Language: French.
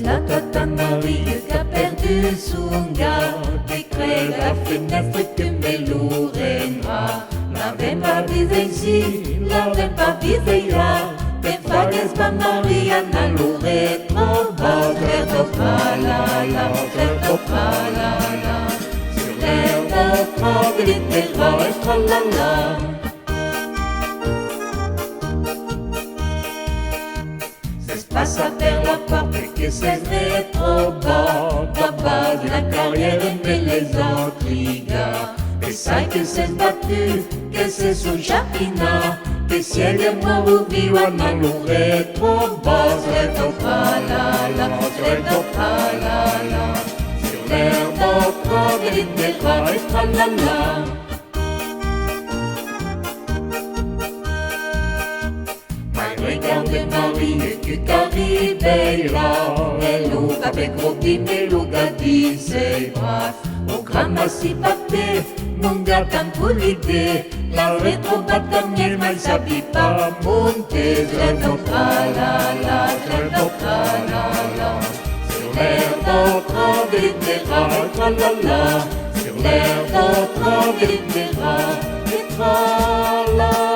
La tata Marie qui a perdu son gars, qui crée la fenêtre que me l'ourena. N'avait pas visé ici, n'avait pas visé là. Mais fagues pas Maria n'a l'ouré trop bas. Terre d'opalala, terre d'opalala. Sur l'air notre glitera et tralala. Passe à faire la porte que c'est trop bas. Baba de la carrière mais les intriga. Et ça que c'est battu, que c'est sous Japina. Que si elle est mort ou vive, on a l'oreille trop bas. Très palala, très palala. Sur l'air d'autre, glitera et tralala. Regarde Marie que Caribéla, elle avec Roby, mais l'ouga dit c'est brave. Au grand massif papier, mon gars tant pour l'idée. La rétro batamier, mais ça vit pas monter. J'aime tralala, j'aime tralala. Sur l'air d'autre, glitera, tralala. Sur l'air d'autre, glitera, et tralala.